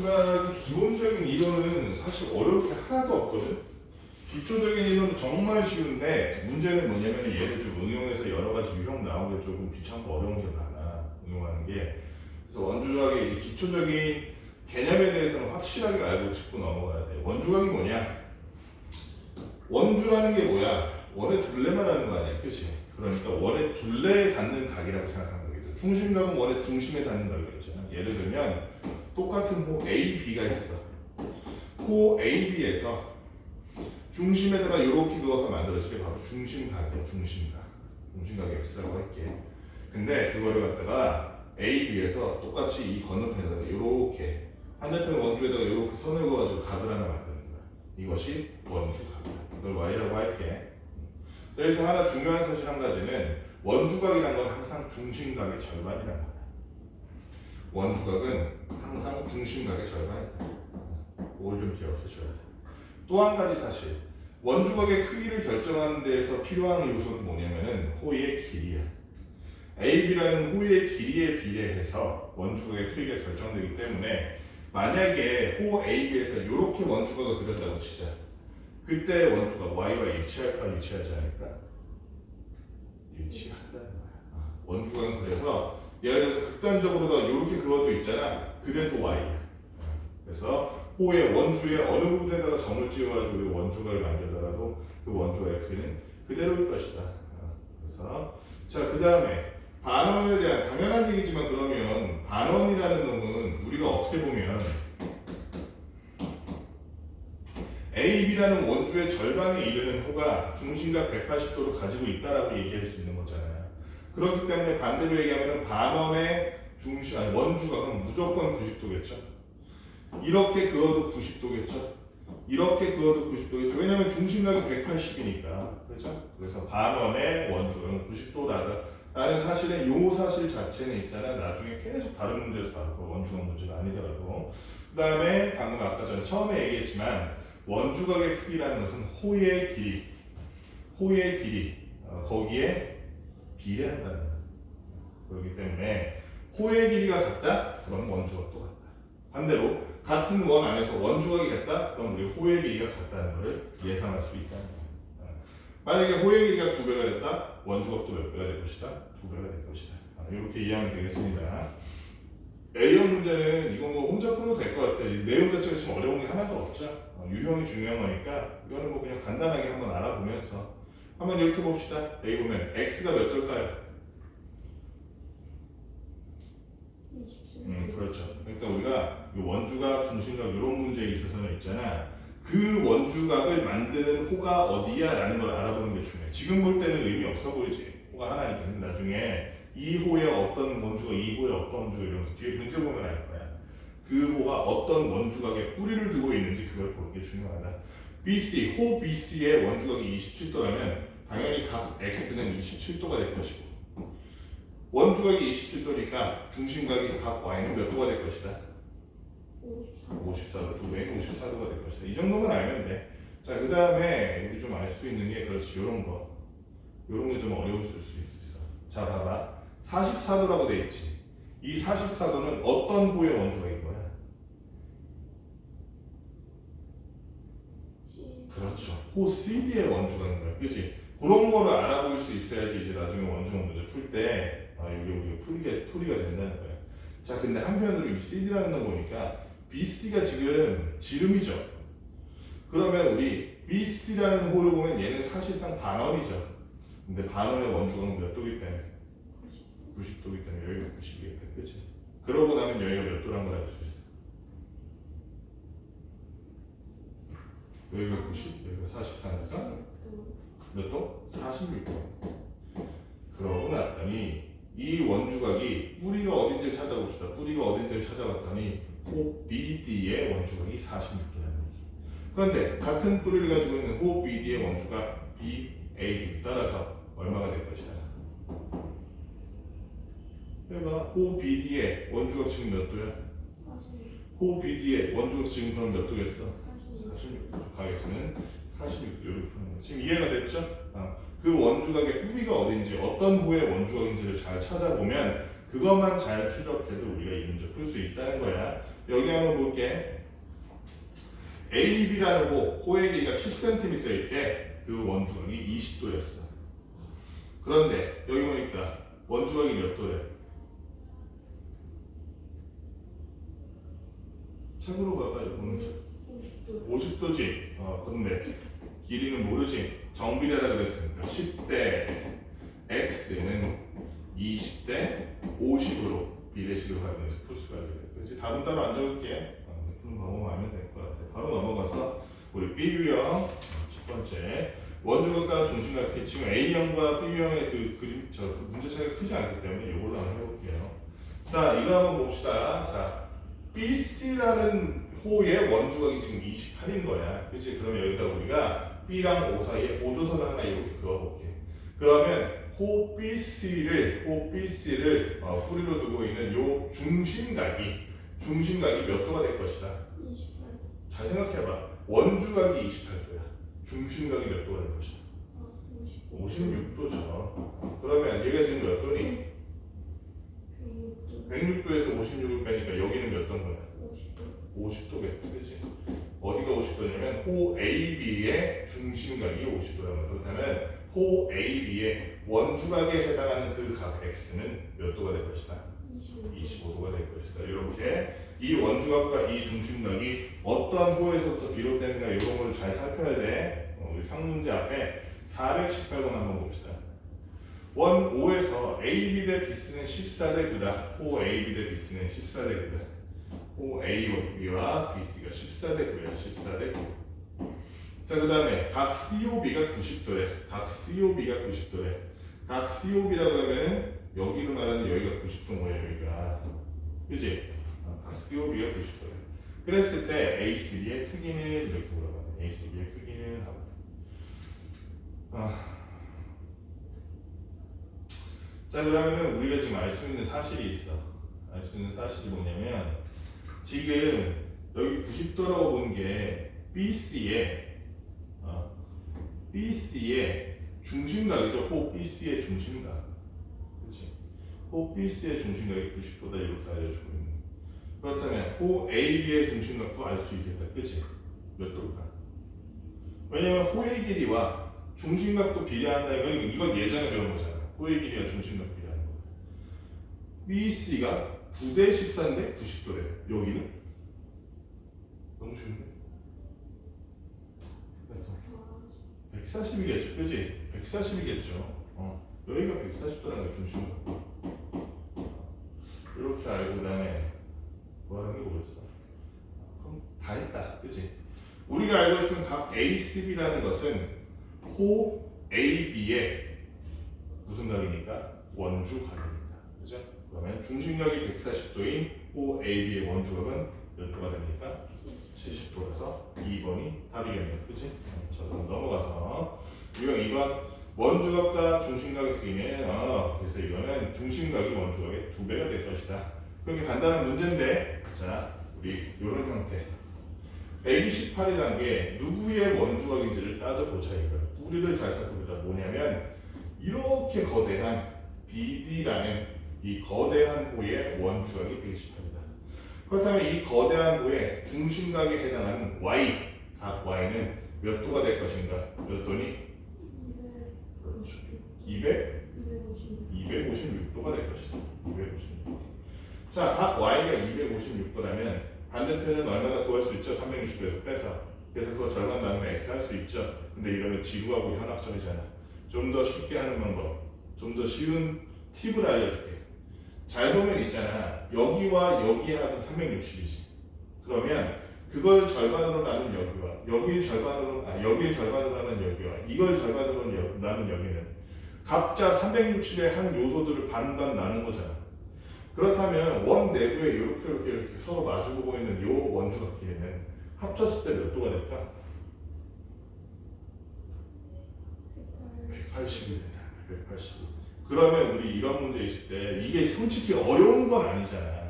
원주각의 기본적인 이론은 사실 어려울 게 하나도 없거든. 기초적인 이론은 정말 쉬운데 문제는 뭐냐면 얘를 좀 응용해서 여러 가지 유형 나오는 게 조금 귀찮고 어려운 게 많아. 응용하는 게. 그래서 원주각의 이제 기초적인 개념에 대해서는 확실하게 알고 짚고 넘어가야 돼. 원주각이 뭐냐? 원주라는 게 뭐야? 원의 둘레만 하는 거 아니야, 그치? 그러니까 원의 둘레에 닿는 각이라고 생각하는 거겠죠. 중심각은 원의 중심에 닿는 각이겠잖아. 예를 들면 똑같은 호 A, B가 있어. 호 A, B에서 중심에다가 이렇게 그어서 만들어지게 바로 중심각이야, 중심각. 중심각이 X라고 할게. 근데 그거를 갖다가 A, B에서 똑같이 이 건너편에다가 이렇게 반대편 원주에다가 이렇게 선을 그어가지고 각을 하나 만드는 거야. 이것이 원주각이야. 이걸 Y라고 할게. 그래서 하나 중요한 사실 한 가지는 원주각이란 건 항상 중심각의 절반이란 거야. 원주각은 항상 중심각의 절반이다. 그걸 좀 기억해줘야 돼. 또 한 가지 사실, 원주각의 크기를 결정하는 데에서 필요한 요소는 뭐냐면은 호의 길이야. AB라는 호의 길이에 비례해서 원주각의 크기가 결정되기 때문에 만약에 호 AB에서 이렇게 원주각을 그렸다고 치자. 그때 원주각 Y와 일치할까 일치하지 않을까? 일치한다는 거야. 원주각은 그래서 예를 들어서 극단적으로 더 이렇게 그어도 있잖아. 그래도 Y야. 그래서 호의 원주의 어느 부분에다가 점을 찍어가지고 원주각을 만들더라도 그 원주각의 크기는 그대로일 것이다. 그래서 자, 그 다음에 반원에 대한 당연한 얘기지만 그러면 반원이라는 놈은 우리가 어떻게 보면 AB라는 원주의 절반에 이르는 호가 중심각 180도를 가지고 있다라고 얘기할 수 있는 거잖아요. 그렇기 때문에 반대로 얘기하면 반원의 중심, 아니 원주각은 무조건 90도겠죠. 이렇게 그어도 90도겠죠. 이렇게 그어도 90도겠죠. 왜냐하면 중심각이 180이니까. 그렇죠? 그래서 반원의 원주각은 90도라는 사실은 요 사실 자체는 있잖아요. 나중에 계속 다른 문제에서 다룰 거. 원주각 문제가 아니더라도. 그 다음에 방금 아까 전에 처음에 얘기했지만 원주각의 크기라는 것은 호의 길이, 거기에 비례한다는 거예요. 그렇기 때문에 호의 길이가 같다? 그럼 원주각도 같다. 반대로 같은 원 안에서 원주각이 같다? 그럼 우리 호의 길이가 같다는 것을 예상할 수 있다는 거예요. 만약에 호의 길이가 2배가 됐다? 원주각도 몇 배가 될 것이다? 2배가 될 것이다. 이렇게 이해하면 되겠습니다. A형 문제는 이거 뭐 혼자 풀어도 될 것 같아. 내용 자체가 지금 어려운 게 하나도 없죠. 유형이 중요한 거니까 이거는 뭐 그냥 간단하게 한번 알아보면서 한번 이렇게 봅시다. 여기 보면 X가 몇 돌까요? 27. 그렇죠. 그러니까 우리가 이 원주각, 중심각 이런 문제에 있어서는 있잖아. 그 원주각을 만드는 호가 어디야? 라는 걸 알아보는 게 중요해. 지금 볼 때는 의미 없어 보이지. 호가 하나니까. 근데 나중에 이 호에 어떤 원주각, 이 호에 어떤 원주각 이러면서 뒤에 문제 보면 알 거야. 그 호가 어떤 원주각에 뿌리를 두고 있는지 그걸 보는 게 중요하다. BC, 호 BC의 원주각이 27도라면 당연히 각 X는 27도가 될 것이고 원주각이 27도니까 중심각이 각 Y는 몇 도가 될 것이다? 54도, 2배인 54도가 될 것이다. 이 정도만 알면 돼. 자, 그 다음에 우리 좀 알 수 있는 게 그렇지, 요런 거. 요런 게 좀 어려울 수 있어. 자, 봐봐. 44도라고 돼 있지. 이 44도는 어떤 호의 원주각인 거야? 그렇죠. 호 CD의 원주각인 거야. 그렇지? 그런 거를 알아볼 수 있어야지 이제 나중에 원주각 문제 풀 때 이게 풀이가 된다는 거야. 자, 근데 한편으로 이 CD라는 거 보니까 BC가 지금 지름이죠. 그러면 우리 BC라는 호를 보면 얘는 사실상 반원이죠. 근데 반원의 원주각은 몇 도기 때문에? 90도기 때문에 여기가 90이겠다. 그렇지? 그러고 나면 여기가 몇 도란 걸 알 수 있어. 여기가 90, 여기가 44니까 몇 도? 46도. 그러고 났더니 이 원주각이 뿌리가 어딘지를 찾아봅시다. 뿌리가 어딘지를 찾아봤더니 호 BD의 원주각이 46도라는 얘기. 그런데 같은 뿌리를 가지고 있는 호 BD의 원주각 BAD 따라서 얼마가 될 것이다. 해봐. 호 BD의 원주각 지금 몇 도야? 46. 호 BD의 원주각 지금 그럼 몇 도겠어? 46도. 가격수는 46도 이렇게 푸는 거야. 지금 이해가 됐죠? 그 원주각의 뿌리가 어딘지 어떤 호의 원주각인지를 잘 찾아보면 그것만 잘 추적해도 우리가 이 문제 풀 수 있다는 거야. 여기 한번 볼게. AB라는 호의 길이가 10cm일 때 그 원주각이 20도였어. 그런데 여기 보니까 원주각이 몇 도래? 책으로 봐봐요. 보는 책. 50도지. 근데 길이는 모르지. 정비례라 그랬으니까 10대 x는 20대 50으로 비례식을 활용해서 풀 수가 있게 돼. 그렇지? 답은 따로 안 적을게. 푸는 방법만 하면 될 것 같아. 바로 넘어가서 우리 B 유형 첫 번째 원주각과 중심각 지금 A형과 B 유형의 그 문제 차이가 크지 않기 때문에 이걸로 한번 해볼게요. 자, 이거 한번 봅시다. 자, BC라는 호의 원주각이 지금 28인 거야. 그치? 그러면 여기다 우리가 B랑 O 사이에 보조선을 하나 이렇게 그어볼게. 그러면 호 BC를 뿌리로 두고 있는 요 중심각이 몇 도가 될 것이다? 28. 잘 생각해봐. 원주각이 28도야. 중심각이 몇 도가 될 것이다? 56도죠. 그러면 얘가 지금 몇 도니? 106도에서 56을 빼니까 여기는 몇 도인 거야? 50도겠지, 그치? 어디가 50도냐면 호 AB의 중심각이 50도라면 그렇다면 호 AB의 원주각에 해당하는 그 각 X는 몇 도가 될 것이다? 25도가 될 것이다. 이렇게 이 원주각과 이 중심각이 어떤 호에서부터 비롯되는가 이런 걸 잘 살펴야 돼. 우리 상문제 앞에 418번 한번 봅시다. 원 5에서 AB 대 BC는 14대 9다. 호 AB 대 BC는 14대 9다. 호 A와 BC가 14대 9야. 14대 9. 자, 그 다음에 각 COB가 90도래. 각 COB가 90도래. 각 COB라고 하면은 여기로 말하는 여기가 90도인 거예요. 여기가. 그지? 각 COB가 90도래. 그랬을 때 ACB의 크기는 이렇게 물어봐요. ACB의 크기는 하고. 자, 그러면은 우리가 지금 알 수 있는 사실이 있어. 알 수 있는 사실이 뭐냐면 지금 여기 90도라고 본 게 BC의 중심각이죠. 호 BC의 중심각. 그렇지? 호 BC의 중심각이 90도다 이렇게 알려주고 있는. 그렇다면 호 AB의 중심각도 알 수 있겠다. 그렇지? 몇 도일까? 왜냐면 호의 길이와 중심각도 비례한다는 이건 예전에 배운 거잖아. 호의 길이와 중심각 비례하는 거. BC가 9대 14인데 90도래. 여기는? 너무 쉬운데? 140이겠죠, 그지? 140이겠죠. 여기가 140도라는 거 중심각. 이렇게 알고 그다음에 뭐 하는 게 뭐였어? 그럼 다 했다, 그지? 우리가 알고 있으면 각 ACB라는 것은 호 AB의 무슨 각이니까? 원주각이니까, 그죠? 그러면 중심각이 140도인 호 AB의 원주각은 몇 도가 됩니까? 70도라서 2번이 답이겠네요, 그지? 자, 그럼 넘어가서 유형 2번 원주각과 중심각의 크기는 그래서 이거는 중심각이 원주각의 2배가 될 것이다. 그게 간단한 문제인데, 자, 우리 이런 형태 128이라는 게 누구의 원주각인지를 따져보자 이거예요. 뿌리를 잘 살펴보자. 뭐냐면 이렇게 거대한 BD라는 이 거대한 호의 원주각이 128이다. 그렇다면 이 거대한 호의 중심각에 해당하는 Y, 각 Y는 몇 도가 될 것인가? 몇 도니? 그렇죠. 256도가 될 것이다. 256. 자, 각 Y가 256도라면 반대편은 얼마나 구할 수 있죠? 360도에서 빼서. 그래서 그거 절반 나누면 X 할 수 있죠. 근데 이러면 지구하고 현학적이잖아. 좀 더 쉽게 하는 방법, 좀 더 쉬운 팁을 알려줄게. 잘 보면 있잖아. 여기와 여기 합은 360이지. 그러면 그걸 절반으로 나눈 여기와 여기를 절반으로 나눈 여기와 이걸 절반으로 나눈 여기는 각자 360의 한 요소들을 반반 나눈 거잖아. 그렇다면 원 내부에 이렇게 서로 마주보고 있는 요 원주각끼리는 합쳤을 때 몇 도가 될까? 180이 된다. 180. 그러면 우리 이런 문제 있을 때 이게 솔직히 어려운 건 아니잖아.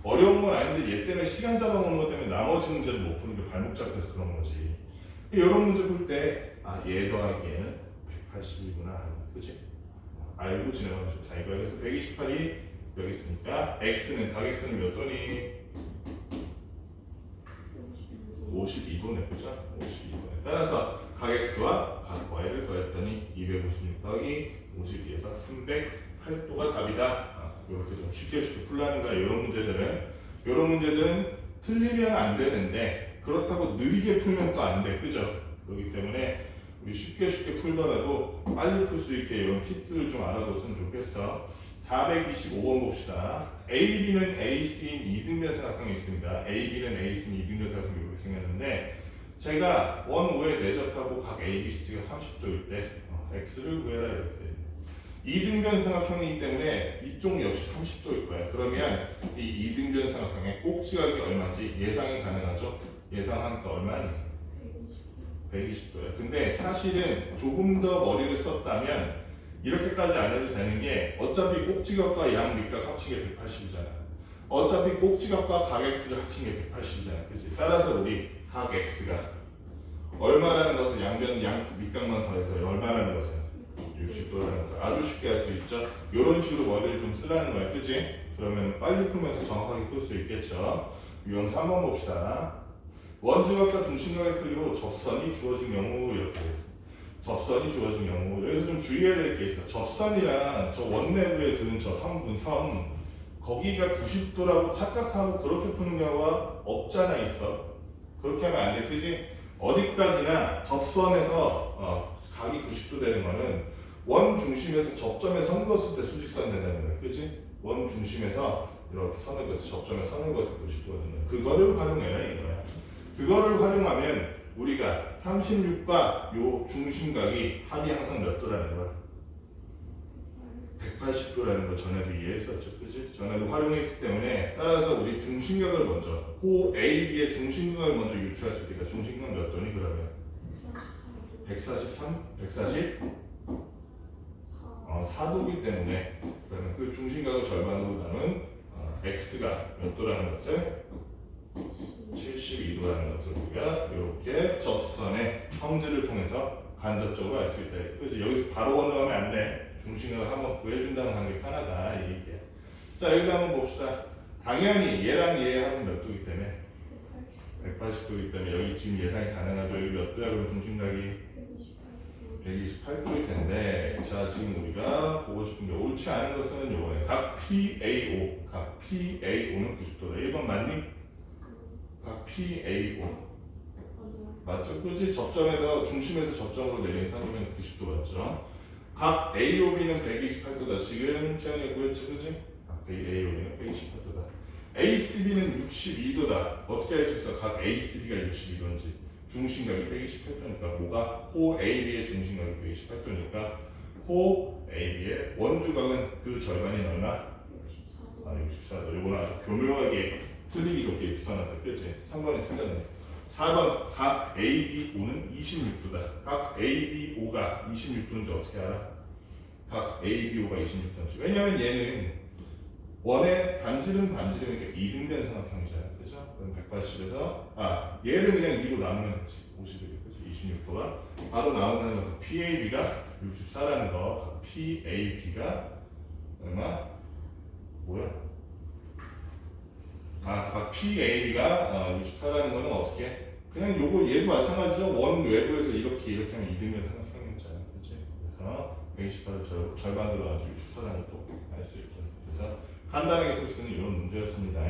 어려운 건 아닌데 얘 때문에 시간 잡아먹는 것 때문에 나머지 문제를 못 푸는 게 발목 잡혀서 그런 거지. 이런 문제 풀 때 얘 더하기에는 180이구나. 그치? 알고 진행하면 좋다 이거야. 그래서 128이 여기 있으니까 x는 각 x는 몇 도니? 52도네, 그죠? 52도네. 따라서 각 x와 각 y를 더했더니 256 더하기 52에서 308도가 답이다. 이렇게 좀 쉽게 풀라는 거야. 이런 문제들은 틀리면 안 되는데 그렇다고 느리게 풀면 또 안 돼, 그죠? 그렇기 때문에 우리 쉽게 풀더라도 빨리 풀 수 있게 이런 팁들을 좀 알아뒀으면 좋겠어. 425번 봅시다. AB는 AC인 이등변삼각형이 있습니다. AB는 AC인 이등변삼각형이 이렇게 생겼는데 제가 원우에 내접하고 각 ABC가 30도일 때 X를 구해라 이렇게 돼 있네. 이등변삼각형이기 때문에 이쪽 역시 30도일 거야. 그러면 이 이등변삼각형의 꼭지각이 얼마인지 예상이 가능하죠? 예상하니까 얼마니? 120도야. 근데 사실은 조금 더 머리를 썼다면 이렇게까지 안 해도 되는 게 어차피 꼭지각과 양밑각 합친 게 180이잖아. 어차피 꼭지각과 각 x를 합친 게 180이잖아. 그치? 따라서 우리 각 x가 얼마라는 것을 양 밑각만 더해서 얼마라는 것은 60도라는 것을 아주 쉽게 할 수 있죠. 이런 식으로 머리를 좀 쓰라는 거야. 그치? 그러면 빨리 풀면서 정확하게 풀 수 있겠죠. 유형 3번 봅시다. 원주각과 중심각의 크기로 접선이 주어진 경우 이렇게 되겠습니다. 접선이 주어진 경우 여기서 좀 주의해야 될 게 있어. 접선이랑 저 원내부에 그는 저 성분 현 거기가 90도라고 착각하고 그렇게 푸는 경우가 없잖아 있어. 그렇게 하면 안 돼. 그지? 어디까지나 접선에서 각이 90도 되는 거는 원 중심에서 접점에 선 것을 때 수직선 된다는 거야. 그지? 원 중심에서 이렇게 선을 그때 접점에 선을 그때 90도거든요. 그거를 활용해라 이거야. 그거를 활용하면 우리가 36과 요 중심각이 합이 항상 몇 도라는 거야? 180도라는 걸 전에도 이해했었죠. 그치? 전에도 활용했기 때문에 따라서 우리 중심각을 먼저 호 AB의 중심각을 먼저 유추할 수 있으니까 중심각 몇 도니 그러면? 143? 140? 4도이기 때문에 그러면 그 중심각을 절반으로 나눈 X가 몇 도라는 것을 72도라는 것을 우리가 이렇게 접선의 성질을 통해서 간접적으로 알 수 있다. 그래서 여기서 바로 건너가면 안 돼. 중심각을 한번 구해준다는 관계 편하다 이 얘기야. 자 여기 한번 봅시다. 당연히 얘랑 얘 합은 몇 도이기 때문에 180도이기 때문에 여기 지금 예상이 가능하죠. 여기 몇 도야? 그럼 중심각이 128도일 텐데 자 지금 우리가 보고 싶은 게 옳지 않은 것은 요거네. 각 PAO 각 PAO는 90도다. 1번 맞니? 각 PAO 맞죠? 그렇지? 접점에서 중심에서 접점으로 내린 선이면 90도 맞죠? 각 AOB는 128도다. 지금 채연이가 구했죠, 그렇지? 각 AOB는 128도다. ACB는 62도다. 어떻게 알 수 있어? 각 ACB가 62도인지. 중심각이 128도니까 뭐가? 호 AB의 중심각이 128도니까 호 AB의 원주각은 그 절반이 얼마? 64도. 이거는 아주 교묘하게 틀리기 좋게 이렇게 써놨다. 그치? 3번이 틀렸네. 4번 각 ABO는 26도다. 각 ABO가 26도인지 어떻게 알아? 각 ABO가 26도인지. 왜냐면 얘는 원의 반지름이니까 이등변 삼각형이잖아. 그죠? 그럼 180에서 얘를 그냥 2로 나누면 되지. 51. 그치? 26도가 바로 나오는 거 PAB가 64라는 거. PAB가 얼마? 뭐야? 각 PAB가 64라는 거는 어떻게? 그냥 요거 얘도 마찬가지죠. 원 외부에서 이렇게 하면 이등변 삼각형이잖아요. 그치? 그래서 128을 절반으로 나눠서 64라는 또 알 수 있죠. 그래서 간단하게 풀 수 있는 이런 문제였습니다.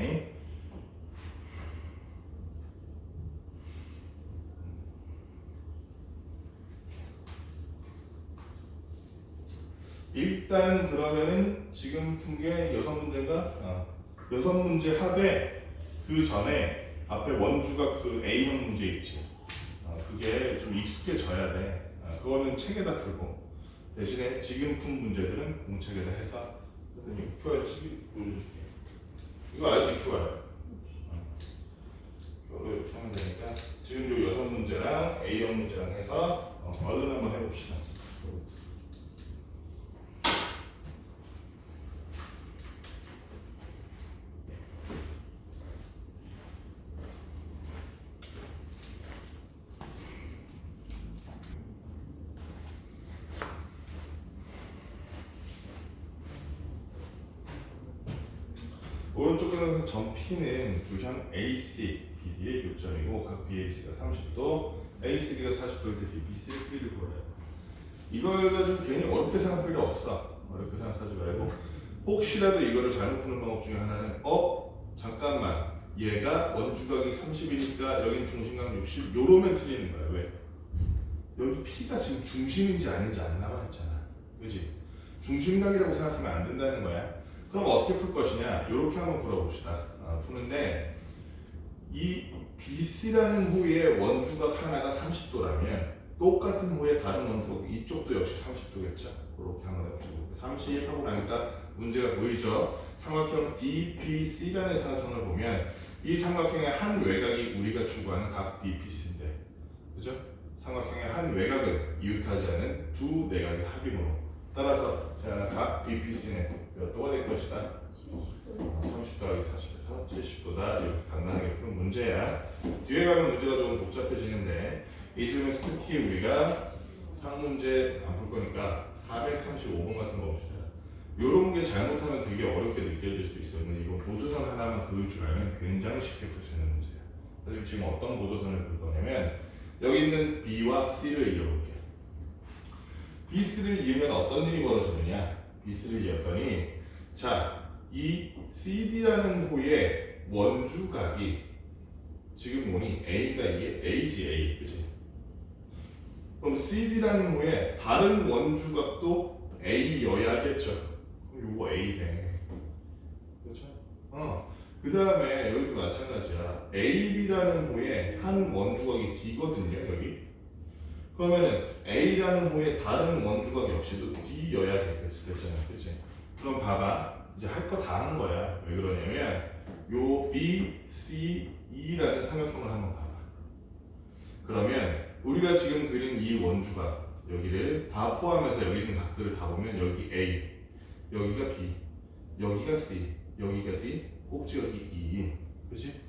일단 그러면은 지금 푼 게 6문제인가? 6문제 하되 그 전에 앞에 원주가 그 A형 문제 있지. 그게 좀 익숙해져야 돼. 그거는 책에다 풀고 대신에 지금 푼 문제들은 공책에서 해서 QR 찍기 보여줄게. 이거 알지? QR. 이거를 이렇게 하면 되니까 지금 요 6문제랑 A형 문제랑 해서 얼른 한번 해봅시다. 오른쪽 그림에서 점 P는 두형 AC, BD의 교점이고 각 BAC가 30도, ACD가 40도일 때 BBC의 P를 구해요. 이걸 가지고 괜히 어렵게 생각할 필요 없어. 어렵게 생각하지 말고 혹시라도 이거를 잘못 푸는 방법 중에 하나는 잠깐만 얘가 원주각이 30이니까 여긴 중심각 60 요러면 틀리는 거야. 왜? 여기 P가 지금 중심인지 아닌지 안 나와 있잖아. 그지? 중심각이라고 생각하면 안 된다는 거야. 그럼 어떻게 풀 것이냐? 이렇게 한번 풀어봅시다. 푸는데 이 BC라는 호의 원주각 하나가 30도라면 똑같은 호의 다른 원주각 이쪽도 역시 30도겠죠. 그렇게 한번 해보시고 30 하고 나니까 문제가 보이죠. 삼각형 DPC라는 삼각형을 보면 이 삼각형의 한 외곽이 우리가 추구하는 각 BPC인데, 그죠? 삼각형의 한 외곽은 이웃하지 않은 두 내각의 합임으로 따라서 자, 각 BPC는 몇 도가 될 것이다? 30 더하기 40에서 70도다. 이렇게 간단하게 푸는 문제야. 뒤에 가면 문제가 조금 복잡해지는데 이 질문에서 특히 우리가 상문제 안 풀 거니까 435번 같은 거 봅시다. 요런 게 잘못하면 되게 어렵게 느껴질 수 있어요. 근데 이거 보조선 하나만 그을 줄 알면 굉장히 쉽게 풀 수 있는 문제야. 그래서 지금 어떤 보조선을 그을 거냐면 여기 있는 B와 C를 이어볼게요. B3를 이으면 어떤 일이 벌어지느냐? B3를 이었더니 자, 이 CD라는 호의 원주각이 지금 뭐니? A가 이게 A지 A, 그치? 그럼 CD라는 호의 다른 원주각도 A여야겠죠. 그럼 요거 A네. 그렇죠? 그 다음에 여기도 마찬가지야. AB라는 호의 한 원주각이 D거든요, 여기. 그러면은 A라는 호의 다른 원주각 역시도 D여야 되겠잖아요, 그치? 그럼 봐봐. 이제 할 거 다 한 거야. 왜 그러냐면 요 B, C, E라는 삼각형을 한번 봐봐. 그러면 우리가 지금 그린 이 원주각 여기를 다 포함해서 여기 있는 각들을 다 보면 여기 A, 여기가 B, 여기가 C, 여기가 D, 꼭지각이 E인, 그렇지?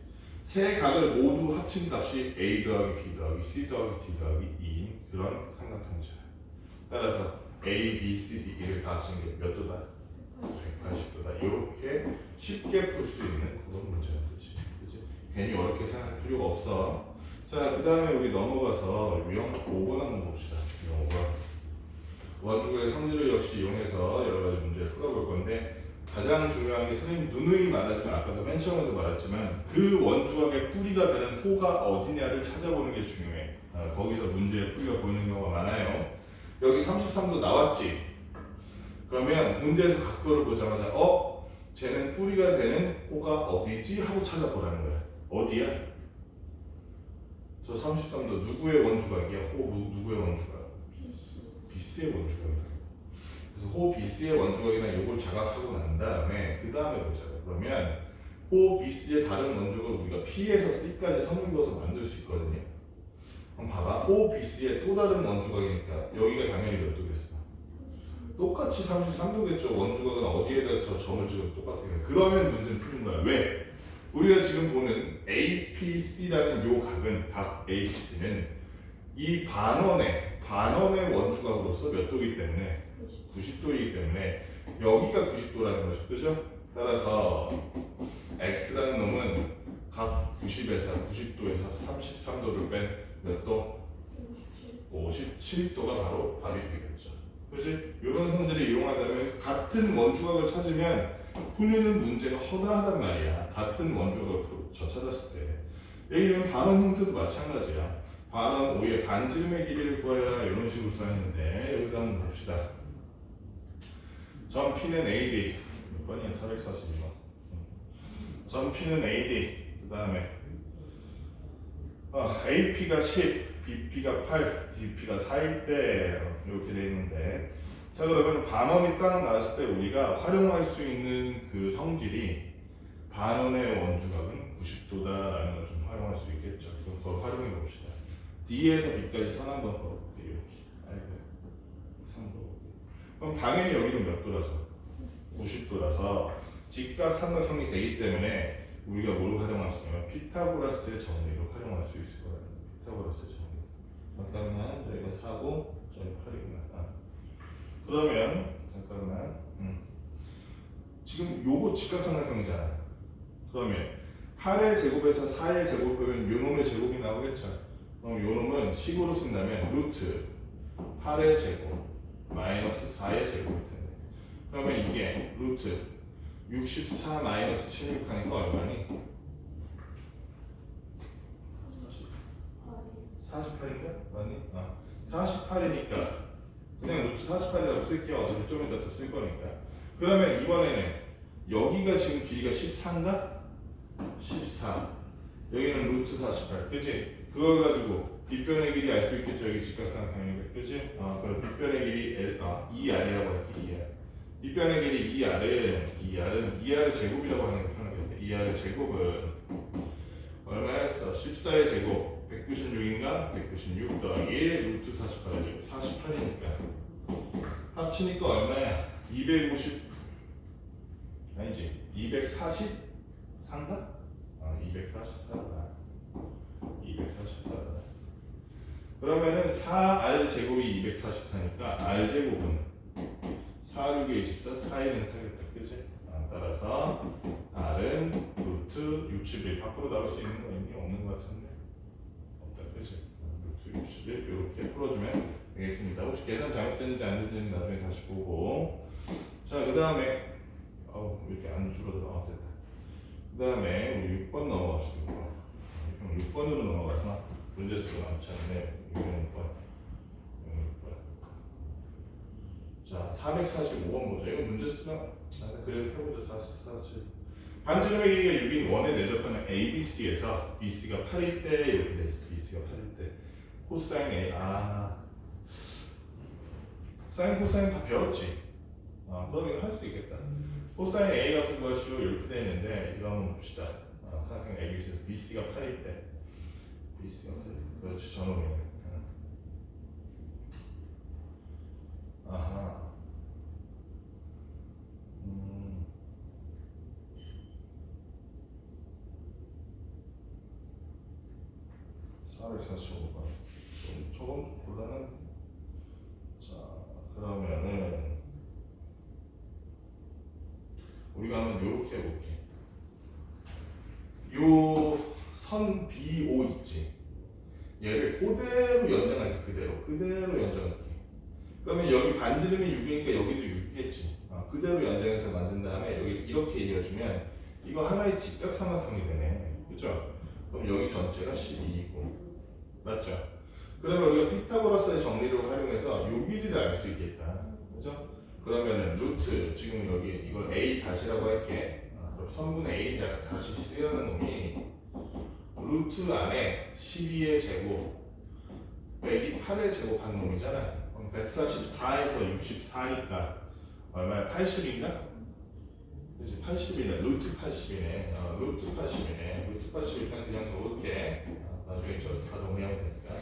세 각을 모두 합친 값이 A 더하기 B 더하기 C 더하기 D 더하기 E인 그런 삼각형이잖아요. 따라서 A, B, C, D, E를 다 합친 게 몇 도다? 180도다. 이렇게 쉽게 풀 수 있는 그런 문제가 되지. 그치? 괜히 어렵게 생각할 필요가 없어. 자, 그 다음에 우리 넘어가서 유형 5번 한번 봅시다. 유형 5번. 원주각의 성질을 역시 이용해서 여러 가지 문제를 풀어볼 건데 가장 중요한 게 선생님 누누이 말하지만 아까도 맨 처음에도 말했지만 그 원주각의 뿌리가 되는 호가 어디냐를 찾아보는 게 중요해. 거기서 문제의 뿌리가 보이는 경우가 많아요. 여기 33도 나왔지? 그러면 문제에서 각도를 보자마자 쟤는 뿌리가 되는 호가 어디지? 하고 찾아보라는 거야. 어디야? 저 33도 누구의 원주각이야? 누구의 원주각? BC의 원주각이야. 그래서 호 BC의 원주각이나 요걸 자각하고 난 다음에 그 다음에 보자. 그러면 호 BC의 다른 원주각을 우리가 P에서 C까지 선을 그어서 만들 수 있거든요. 그럼 봐봐. 호 BC의 또 다른 원주각이니까 여기가 당연히 몇 도겠어? 똑같이 33도겠죠. 원주각은 어디에다 저 점을 찍어도 똑같아요. 그러면 문제는 풀린 거야. 왜? 우리가 지금 보는 APC라는 요 각은 각 APC는 이 반원의 원주각으로서 몇 도이기 때문에 90도이기 때문에 여기가 90도라는 거죠. 그죠? 따라서 X라는 놈은 각 90도에서 33도를 뺀 몇 도? 57도가 바로 답이 되겠죠. 그렇지? 이런 성질을 이용하다면 같은 원주각을 찾으면 풀리는 문제가 허다하단 말이야. 같은 원주각을 찾았을 때. 여기는 반원 형태도 마찬가지야. 반원 5의 반지름의 길이를 구하여라 이런 식으로 써있는데 여기다 한번 봅시다. 점 P는 AD 몇 번이야? 442번. 점 P는 AD 그 다음에 AP가 10 BP가 8, DP가 4일 때 이렇게 돼 있는데 자 그러면 반원이 딱 나왔을 때 우리가 활용할 수 있는 그 성질이 반원의 원주각은 90도다라는 걸 좀 활용할 수 있겠죠. 그럼 그걸 활용해 봅시다. D에서 B까지 선 한번 걸어볼게요. 이렇게. 그럼 당연히 여기는 몇 도라서? 90도라서 직각 삼각형이 되기 때문에 우리가 뭘 활용할 수 있냐면 피타고라스의 정리를 활용할 수 있을 거예요. 피타고라스의 정리. 잠깐만 여기가 4고 저기 8이구나. 그러면 잠깐만 지금 요거 직각삼각형이잖아. 그러면 8의 제곱에서 4의 제곱하면 요놈의 제곱이 나오겠죠. 그럼 요놈은 식으로 쓴다면 루트 8의 제곱 마이너스 4의 제곱일 텐데. 그러면 이게 루트 64 마이너스 16 하니까 얼마니? 48인가? 맞니? 48이니까 그냥 루트 48이라고 쓸게요. 어차피 좀 이따 또 쓸 거니까. 그러면 이번에는 여기가 지금 길이가 14인가? 14. 여기는 루트 48. 그치? 그걸 가지고 빗변의 길이 알 수 있겠죠. 여기 직각상 당연히. 그치? 그럼 빗변의 길이 ER이라고 할게. ER. 빗변의 길이 ER의 제곱이라고 하는 게 편하겠네. ER의 제곱은 얼마였어? 14의 제곱 196인가? 196 더하기 루트 48의 제곱 48이니까 합치니까 얼마야? 250 아니지 243가? 244다 244다 그러면은 4R 제곱이 244니까 R 제곱은 4, 6에 24, 4에는 사겠다 그치? 따라서 R은 루트 61 밖으로 나올 수 있는 거 있니? 없는 거 같은데 없다 그치? 루트 61 이렇게 풀어주면 되겠습니다. 혹시 계산 잘못됐는지 안 됐는지 나중에 다시 보고 자 그 다음에 왜 이렇게 안 줄어들어? 됐다. 그 다음에 우리 6번 넘어갑시다. 그럼 6번으로 넘어가서 문제 수가 많지 않네. 6번. 자 445번 보자. 이거 문제 수가 그래도 해보자. 47. 반지름의 길이가 6인 원에 내접하는 ABC에서 BC가 8일 때 이렇게 돼 있어. BC가 8일 때 코사인 A 사인 코사인 다 배웠지? 그럼 이거 할 수 있겠다. 코사인 A 값을 구하시오 이렇게 돼 있는데 이거 한번 봅시다. 삼각형 ABC에서 BC가 8일 때 BC가 8일 때 그렇지 저놈이네. 아하 445번 저건 좀 곤란한. 자 그러면은 우리가 한번 요렇게 해볼게. 요 선 BO 있지? 얘를 그대로 연장할게. 그대로 연장할게. 그러면 여기 반지름이 6이니까 여기도 6이겠지. 그대로 연장해서 만든 다음에 여기 이렇게 이어주면 이거 하나의 직각삼각형이 되네. 그죠? 그럼 여기 전체가 12이고 맞죠? 그러면 우리가 피타고라스의 정리를 활용해서 요 길이를 알 수 있겠다. 그죠? 그러면은 루트 지금 여기 이걸 A 다시라고 할게. 그럼 선분의 A 다시 쓰려는 놈이 루트 안에 12의 제곱 빼기 8의 제곱한 놈이잖아. 그럼 144에서 64니까 얼마야? 80인가? 그렇지 80이네. 루트 80이네. 루트 80이네. 루트 80 일단 그냥 적을게. 나중에 저 가정해야 되니까.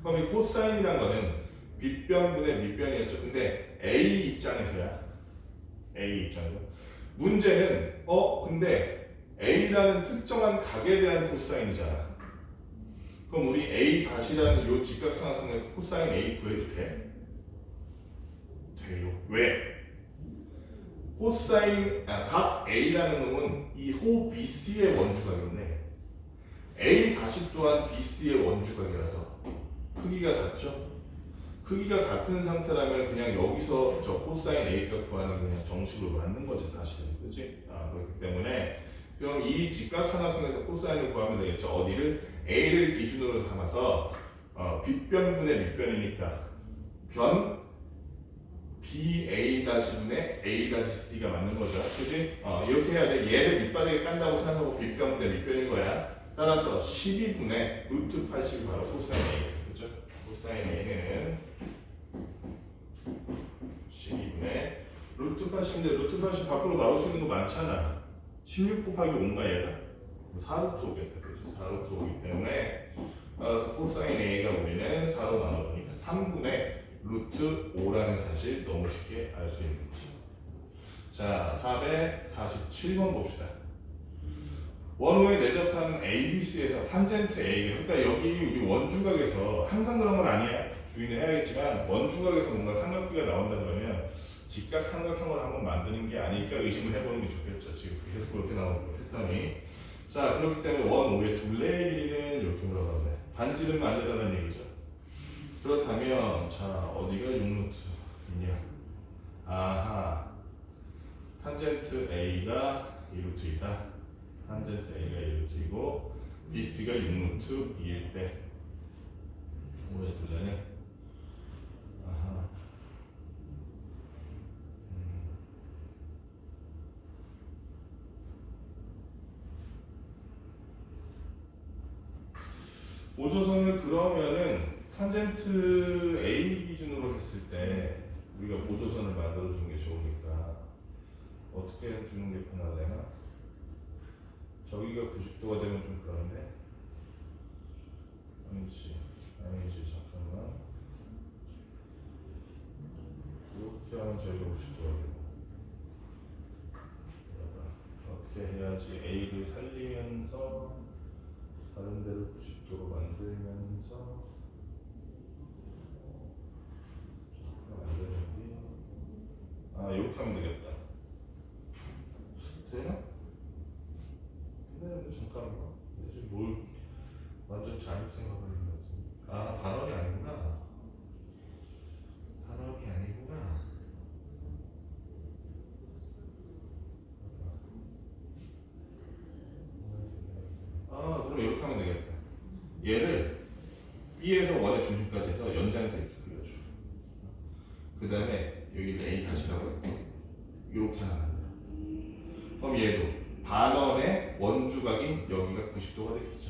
그럼 이 코사인이란 거는 빗변분의 밑변이었죠. 근데 A 입장에서야. A 입장에서. 문제는 근데 A라는 특정한 각에 대한 코사인이잖아. 그럼 우리 A 다시라는 요 직각삼각형에서 코사인 A 구해도 돼? 돼요. 왜? 코사인 각 A라는 놈은 이 호 BC의 원주각인데 A 다시 또한 BC의 원주각이라서 크기가 같죠? 크기가 같은 상태라면 그냥 여기서 저 코사인 A값 구하는 그냥 정식으로 맞는 거지 사실은. 그렇지? 그렇기 때문에 그럼 이 직각삼각형에서 코사인을 구하면 되겠죠. 어디를? A를 기준으로 삼아서 빗변분의 밑변이니까 변 BA-분의 A-C가 맞는 거죠. 그치? 이렇게 해야 돼. 얘를 밑바닥에 깐다고 생각하고 빗변분의 밑변인 거야. 따라서 12분의 루트 80이 바로 코사인 A. 그죠? 코사인 A는 12분의 루트 80인데 루트 80 밖으로 나올 수 있는 거 많잖아. 16 곱하기 5인가 얘가? 4루트 5겠다. 그죠? 4루트 5이기 때문에 따라서 코사인 A가 우리는 4로 나눠주니까 3분의 루트 5라는 사실 너무 쉽게 알 수 있는 거죠. 자, 447번 봅시다. 원호에 내접하는 ABC에서 탄젠트 A, 그러니까 여기 우리 원주각에서 항상 그런 건 아니야. 주의는 해야겠지만 원주각에서 뭔가 삼각비가 나온다 그러면 직각삼각형을 한번 만드는 게 아닐까 의심을 해보는 게 좋겠죠. 지금 계속 그렇게 나오는 패턴이. 자, 그렇기 때문에 원 5의 둘레의 길이는 이렇게 물어가면 돼. 반지름은 안 되다는 얘기죠. 그렇다면 자, 어디가 6루트이냐? 아하, 탄젠트 A가 2루트이다. 탄젠트 A가 2루트이고 BC가 6루트 2일 때 5의 둘레는 아하. 보조선을 그러면은 탄젠트 A 기준으로 했을 때 우리가 보조선을 만들어 주는 게 좋으니까 어떻게 해주는 게 편하려나? 저기가 90도가 되면 좀 그런데 아니지 잠깐만 이렇게 하면 저기가 90도가 되고 어떻게 해야지 A를 살리면서 다른 데를 90도로 만들면서 이렇게 하면 되겠다. 되나? 근데 잠깐만. 지금 뭘 완전 잘못 생각을 했는 거지. 반원이 아니구나. 반원이 아니구나. 그럼 이렇게 하면 되겠다. 얘를 B에서 원의 중심까지 해서 연장해서 이렇게 그려줘. 그 다음에 여기를 A 다시라고 했고 이렇게 하나 만들어. 그럼 얘도 반원의 원주각인 여기가 90도가 되겠죠.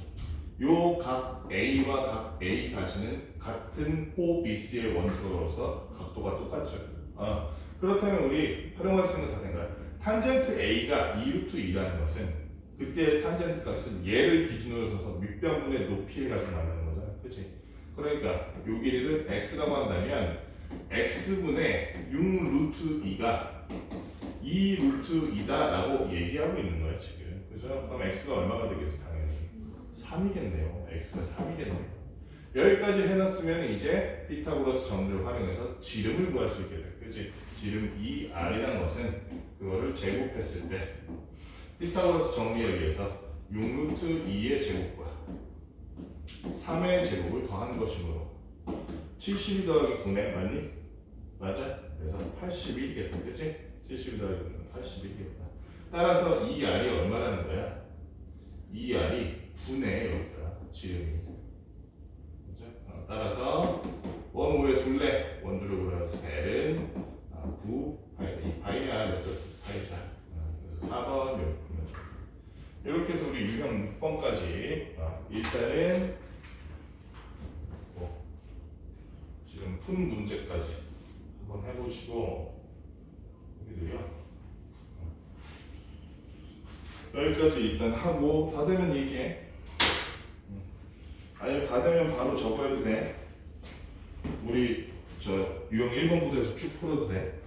요 각 A와 각 A 다시는 같은 호 BC의 원주각으로서 각도가 똑같죠. 그렇다면 우리 활용할 수 있는 거 다 된 거야. 탄젠트 A가 2루트 2라는 것은 그때 탄젠트 값은 얘를 기준으로 해서 밑변분의 높이 해가지고 만드는 거잖아. 그치? 그러니까 요 길이를 x라고 한다면 x분의 6루트 2가 2루트 2다 라고 얘기하고 있는 거야 지금. 그죠? 그럼 x가 얼마가 되겠어? 당연히 3이겠네요. x가 3이겠네요. 여기까지 해놨으면 이제 피타고라스 정리를 활용해서 지름을 구할 수 있게 돼. 그치? 지름 2r이라는 것은 그거를 제곱했을 때 피타고라스 정리에 의해서 6루트 2의 제곱과 3의 제곱을 더한 것이므로 72 더하기 9네 맞니? 맞아? 그래서 81이겠다. 그치? 72 더하기 9는 81이겠다. 따라서 이 R이 얼마라는 거야? 이 R이 9네 여기가 지름이. 그죠? 따라서 원 5의 둘레 원주력으로 해서 L은 9 이 파이야. 그래서 파이자. 그래서 4번 이렇게 풀면 돼. 이렇게 해서 우리 유형 6번까지 일단은 지금 푼 문제까지 한번 해보시고 여기도요. 여기까지 일단 하고 다 되면 얘기해. 아니면 다 되면 바로 적어도 돼. 우리 저 유형 1번부터 해서 쭉 풀어도 돼.